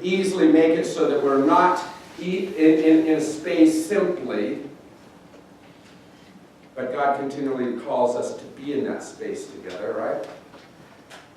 easily make it so that we're not in a space simply, but God continually calls us to be in that space together, right?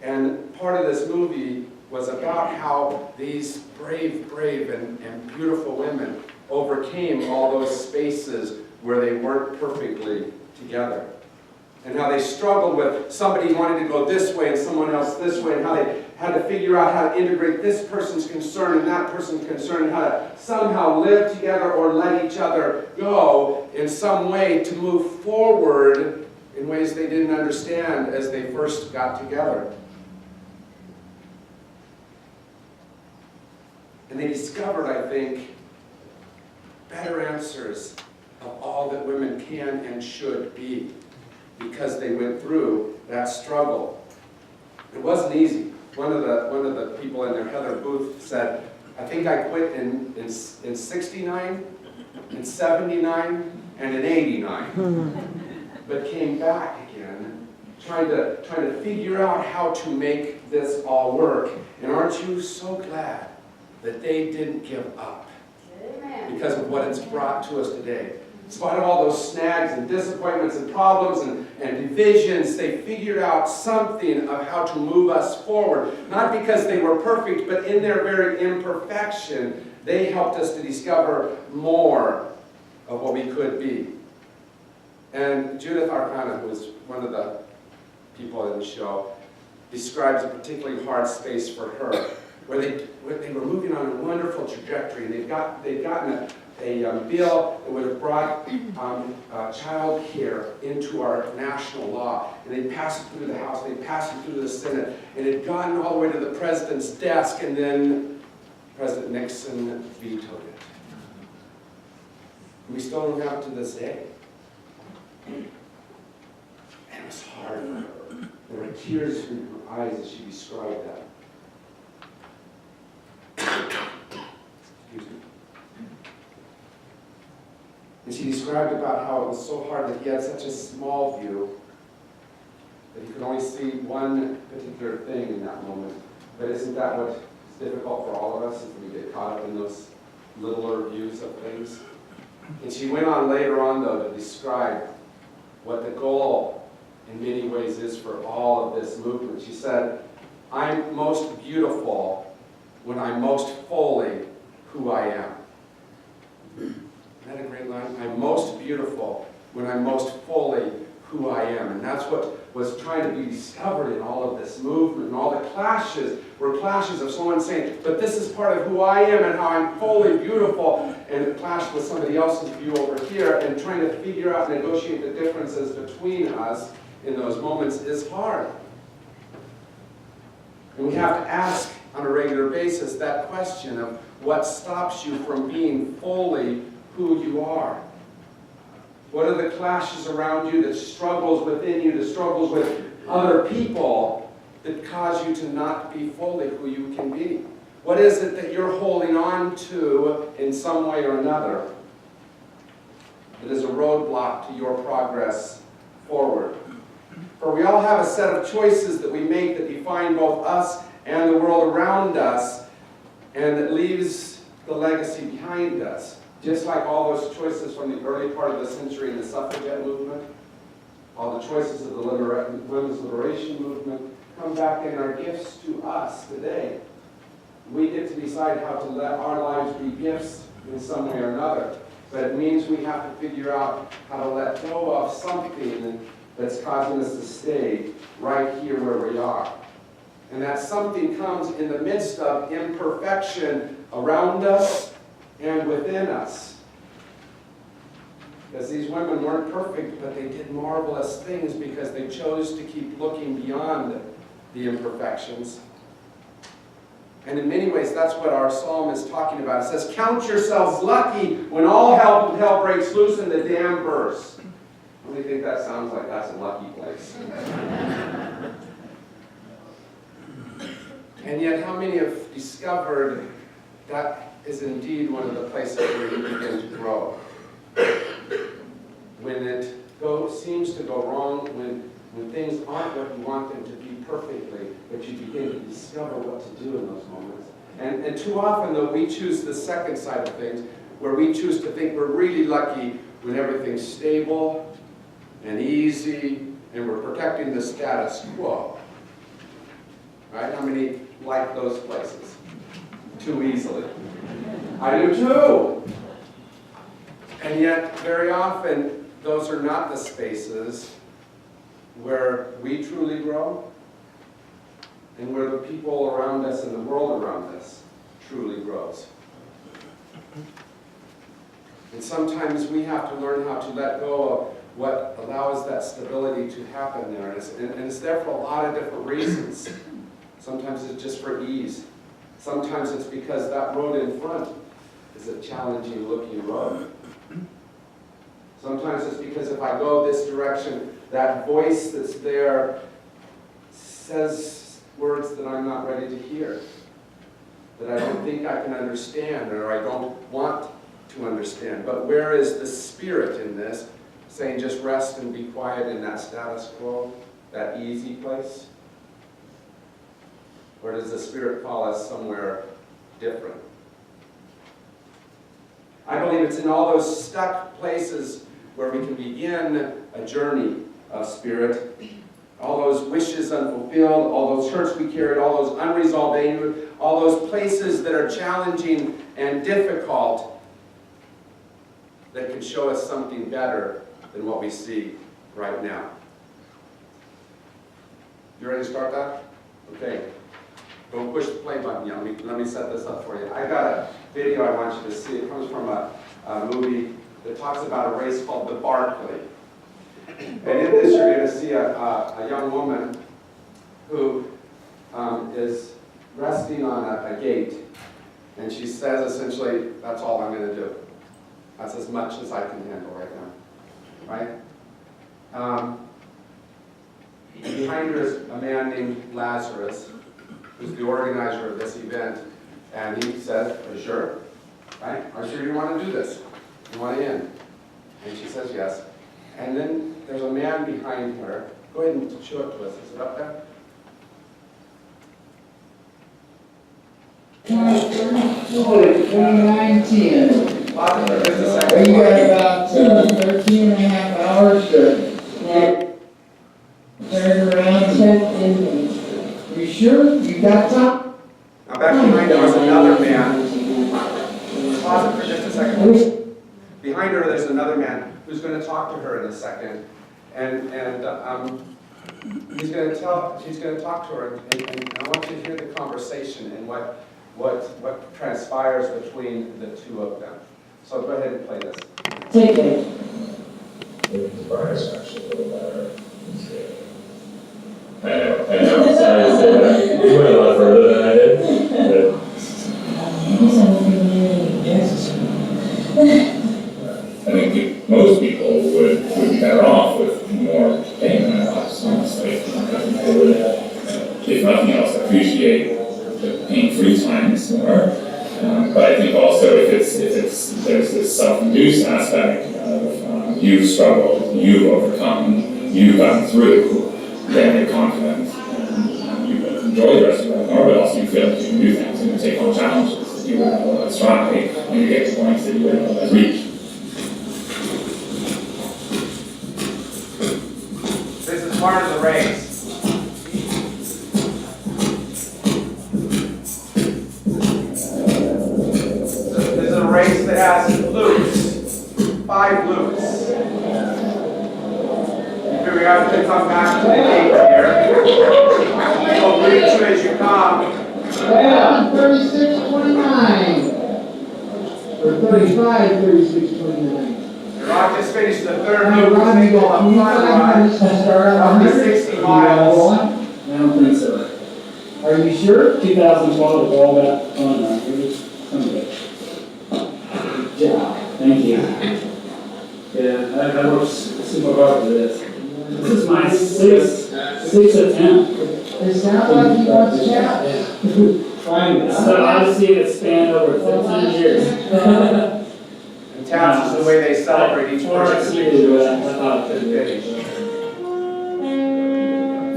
And part of this movie was about how these brave and beautiful women overcame all those spaces where they weren't perfectly together. And how they struggled with somebody wanting to go this way and someone else this way, and how they had to figure out how to integrate this person's concern and that person's concern, and how to somehow live together or let each other go in some way to move forward in ways they didn't understand as they first got together. And they discovered, I think, better answers of all that women can and should be, because they went through that struggle. It wasn't easy. One of the people in there, Heather Booth, said, I think I quit in 69, in 79, and in 89. But came back again, trying to figure out how to make this all work. And aren't you so glad that they didn't give up because of what it's brought to us today? In spite of all those snags and disappointments and problems and divisions, they figured out something of how to move us forward. Not because they were perfect, but in their very imperfection, they helped us to discover more of what we could be. And Judith Arcana, who was one of the people in the show, describes a particularly hard space for her, where they were moving on a wonderful trajectory, and they'd gotten a bill that would have brought child care into our national law. And they passed it through the House, they passed it through the Senate, and it had gotten all the way to the president's desk, and then President Nixon vetoed it. We still don't have it to this day. And it was hard for her. There were tears in her eyes as she described that. Excuse me. And she described about how it was so hard that he had such a small view that he could only see one particular thing in that moment. But isn't that what is difficult for all of us, is we get caught up in those littler views of things? And she went on later on, though, to describe what the goal in many ways is for all of this movement. She said, I'm most beautiful when I'm most fully who I am. Isn't that a great line? I'm most beautiful when I'm most fully who I am. And that's what was trying to be discovered in all of this movement. And all the clashes were clashes of someone saying, but this is part of who I am and how I'm fully beautiful. And it clashed with somebody else's view over here. And trying to figure out and negotiate the differences between us in those moments is hard. And we have to ask on a regular basis that question of what stops you from being fully who you are. What are the clashes around you, the struggles within you, the struggles with other people that cause you to not be fully who you can be? What is it that you're holding on to in some way or another that is a roadblock to your progress forward? For we all have a set of choices that we make that define both us and the world around us, and that leaves the legacy behind us. Just like all those choices from the early part of the century in the suffragette movement, all the choices of the women's liberation movement come back and are gifts to us today. We get to decide how to let our lives be gifts in some way or another. But it means we have to figure out how to let go of something that's causing us to stay right here where we are. And that something comes in the midst of imperfection around us and within us. Because these women weren't perfect, but they did marvelous things because they chose to keep looking beyond the imperfections. And in many ways, that's what our psalm is talking about. It says, count yourselves lucky when all hell breaks loose and the dam bursts. I really think that sounds like that's a lucky place. And yet, how many have discovered that is indeed one of the places where you begin to grow? When it seems to go wrong, when things aren't what you want them to be perfectly, but you begin to discover what to do in those moments. And too often, though, we choose the second side of things, where we choose to think we're really lucky when everything's stable and easy, and we're protecting the status quo. Right? How many like those places? Too easily. I do too. And yet, very often, those are not the spaces where we truly grow and where the people around us and the world around us truly grows. And sometimes we have to learn how to let go of what allows that stability to happen there. And it's there for a lot of different reasons. Sometimes it's just for ease. Sometimes it's because that road in front is a challenging looking road. Sometimes it's because if I go this direction, that voice that's there says words that I'm not ready to hear, that I don't think I can understand, or I don't want to understand. But where is the Spirit in this, saying just rest and be quiet in that status quo, that easy place? Or does the Spirit call us somewhere different? I believe it's in all those stuck places where we can begin a journey of Spirit. All those wishes unfulfilled, all those hurts we carried, all those unresolved anger, all those places that are challenging and difficult that can show us something better than what we see right now. You ready to start that? Okay. Don't push the play button yet. Let me set this up for you. I got a video I want you to see. It comes from a movie that talks about a race called the Barkley. And in this, you're going to see a young woman who is resting on a gate. And she says, essentially, that's all I'm going to do. That's as much as I can handle right now. Right? And behind her is a man named Lazarus, who's the organizer of this event. And he says, are you sure? Right? Are you sure you want to do this? You want to in? And she says yes. And then there's a man behind her. Go ahead and show it to us. Is it up there? 29:10. Just a Well, second. you got about 13 and a half hours to turn around. You sure? You got time? Now back behind her was another man. Pause it for just a second. Behind her there's another man who's going to talk to her in a second. And she's going to talk to her, and I want you to hear the conversation and what transpires between the two of them. So go ahead and play this. Take it. Actually a little better. I know, I'm sorry to say that. You went a lot further than I did. I think most people would be better off with more pain in their lives, honestly. They would, if nothing else, appreciate the pain-free times more. But I think also if there's this self-induced aspect of you've struggled, you've overcome, you've gotten through, then you're confident and you will enjoy the rest of life more, but also you feel like you can do things and you take on challenges that you wouldn't otherwise try, and you get to points that you wouldn't otherwise reach. This is part of the race. This is a race that has loops, 5 loops. Here we have to come back to the gate here. You'll reach you as you come. Yeah, 36:29. Or 35, 36:29. Your rock just finished the 3rd Now, loop. Ron, They you go got a fun 25 run. minutes to start at Up to 100. 60 miles. I don't think so. Are you sure? 2012 is all that fun. Some of it. Good job. Thank you. Yeah, I worked super hard for this. This is my sixth attempt. It sounds like you want to chat. Trying this. So Odyssey that spanned over 15 years. And taps is the way they celebrate each Four person. years, but I thought it could be.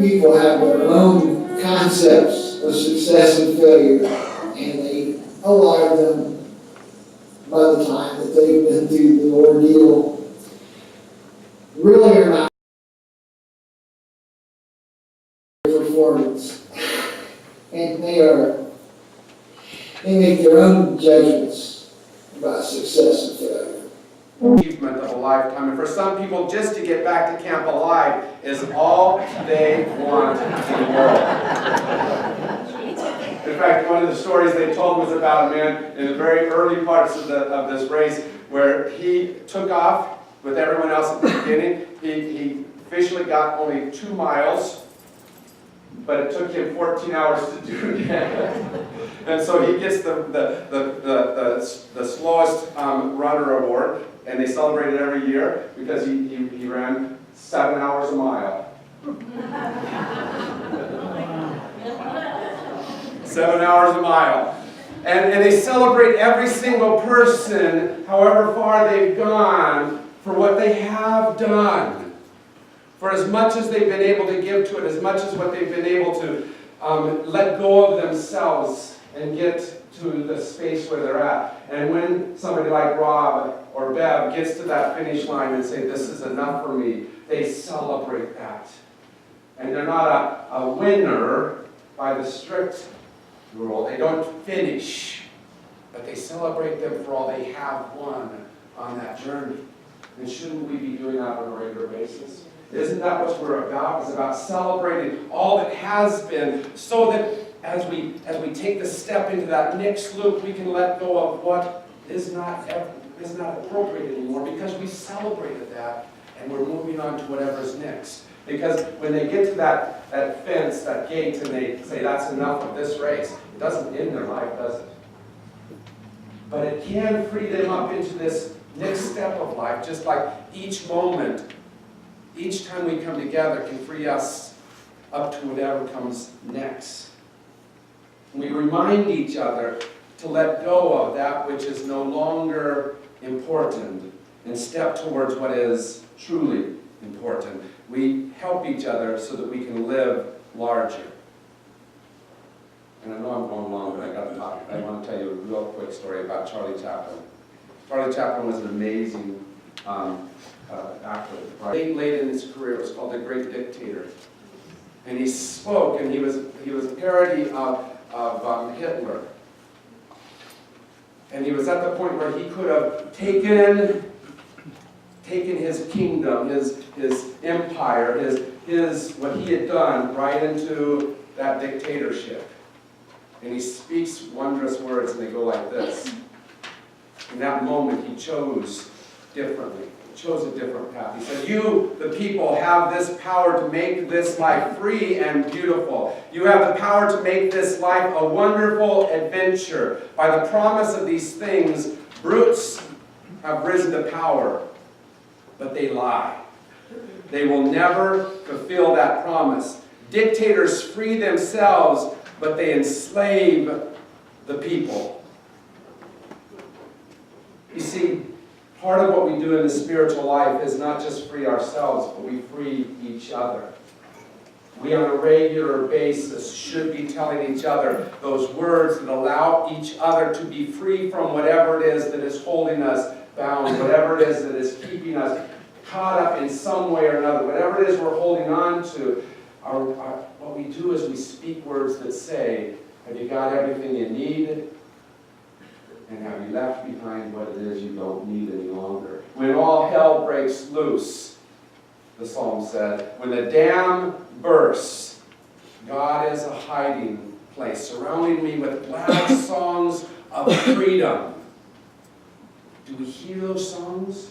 People have their own concepts of success and failure, and they a lot of them, by the time that they've been through the ordeal, really are not performance. And they make their own judgments about success and failure. Achievement of a lifetime. And for some people, just to get back to Camp Alive is all they want in the world. In fact, one of the stories they told was about a man in the very early parts of this race where he took off with everyone else at the beginning. He officially got only 2 miles, but it took him 14 hours to do that. And so he gets the slowest runner award, and they celebrate it every year because he ran 7 hours a mile. 7 hours a mile. And they celebrate every single person, however far they've gone, for what they have done. For as much as they've been able to give to it, as much as what they've been able to let go of themselves and get to the space where they're at. And when somebody like Rob or Bev gets to that finish line and say, this is enough for me, they celebrate that. And they're not a winner by the strict rule. They don't finish, but they celebrate them for all they have won on that journey. And shouldn't we be doing that on a regular basis? Isn't that what we're about? It's about celebrating all that has been, so that as we take the step into that next loop, we can let go of what is not appropriate anymore, because we celebrated that and we're moving on to whatever's next. Because when they get to that fence, that gate, and they say, that's enough of this race, it doesn't end their life, does it? But it can free them up into this next step of life, just like each moment, each time we come together can free us up to whatever comes next. We remind each other to let go of that which is no longer important and step towards what is truly important. We help each other so that we can live larger. And I know I'm going long, but I want to tell you a real quick story about Charlie Chaplin. Charlie Chaplin was an amazing actor. Late in his career, it was called The Great Dictator. And he spoke, and he was a parody of Hitler. And he was at the point where he could have taken his kingdom, his empire, his what he had done right into that dictatorship. And he speaks wondrous words, and they go like this. In that moment, he chose differently. He chose a different path. He said, you, the people, have this power to make this life free and beautiful. You have the power to make this life a wonderful adventure. By the promise of these things, brutes have risen to power, but they lie. They will never fulfill that promise. Dictators free themselves, but they enslave the people. You see, part of what we do in the spiritual life is not just free ourselves, but we free each other. We, on a regular basis, should be telling each other those words that allow each other to be free from whatever it is that is holding us bound, whatever it is that is keeping us caught up in some way or another, whatever it is we're holding on to. What we do is we speak words that say, have you got everything you need? And have you left behind what it is you don't need any longer? When all hell breaks loose, the psalm said, when the dam bursts, God is a hiding place, surrounding me with glad songs of freedom. Do we hear those songs?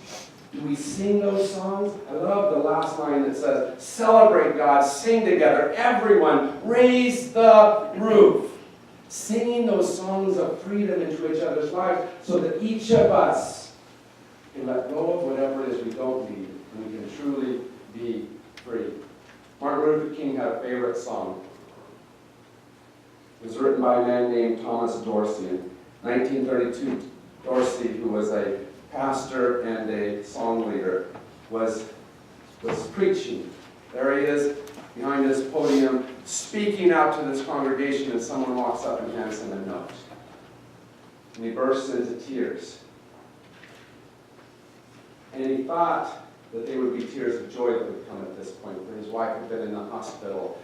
Do we sing those songs? I love the last line that says, celebrate God, sing together, everyone, raise the roof. Singing those songs of freedom into each other's lives so that each of us can let go of whatever it is we don't need and we can truly be free. Martin Luther King had a favorite song. It was written by a man named Thomas Dorsey in 1932. Dorsey, who was a pastor and a song leader, was preaching. There he is, behind his podium, speaking out to this congregation, and someone walks up and hands him a note. and he bursts into tears. And he thought that they would be tears of joy that would come at this point, for his wife had been in the hospital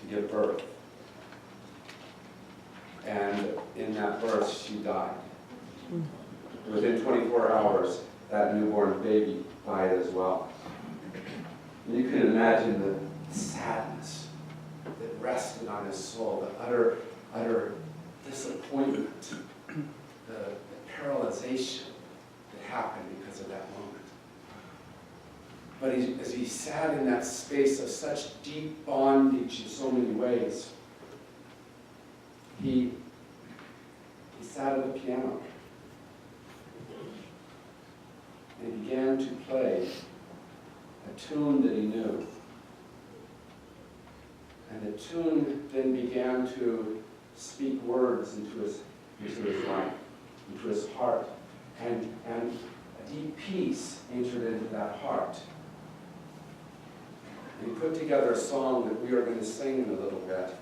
to give birth. And in that birth, she died. Within 24 hours, that newborn baby died as well. And you can imagine the sadness that rested on his soul, the utter disappointment, the paralyzation that happened because of that moment. But as he sat in that space of such deep bondage in so many ways, he sat at the piano and he began to play a tune that he knew. And the tune then began to speak words into his life, into his heart. And a deep peace entered into that heart. And he put together a song that we are going to sing in a little bit.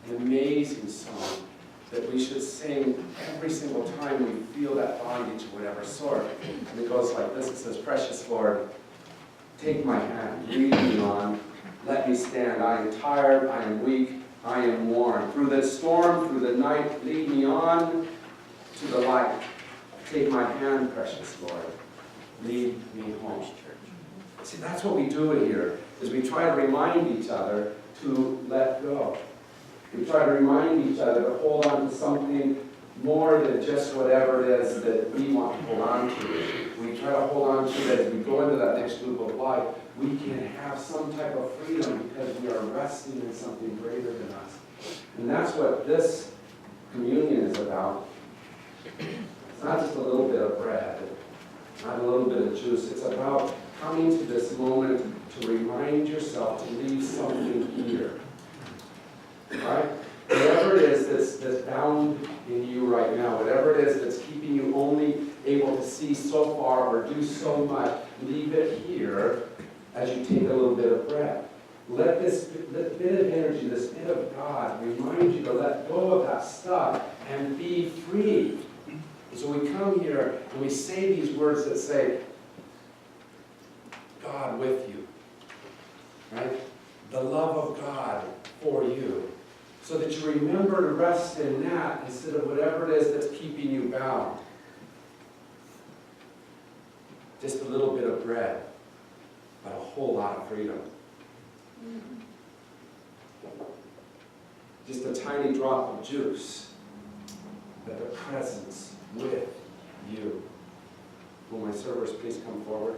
An amazing song that we should sing every single time we feel that bondage of whatever sort. And it goes like this. It says, "Precious Lord, take my hand, lead me on, let me stand. I am tired, I am weak, I am worn. Through the storm, through the night, lead me on to the light. Take my hand, precious Lord, lead me home." See, that's what we do here, is we try to remind each other to let go. We try to remind each other to hold on to something more than just whatever it is that we want to hold on to. We try to hold on to that as we go into that next loop of life. We can have some type of freedom because we are resting in something greater than us. And that's what this communion is about. It's not just a little bit of bread, not a little bit of juice. It's about coming to this moment to remind yourself to leave something here. Right? Whatever it is that's bound in you right now, whatever it is that's keeping you only able to see so far or do so much, leave it here as you take a little bit of bread. Let this bit of energy, this bit of God remind you to let go of that stuff and be free. And so we come here and we say these words that say, God with you, right? The love of God for you. So that you remember to rest in that instead of whatever it is that's keeping you bound. Just a little bit of bread, but a whole lot of freedom. Just a tiny drop of juice, but the presence with you. Will my servers please come forward?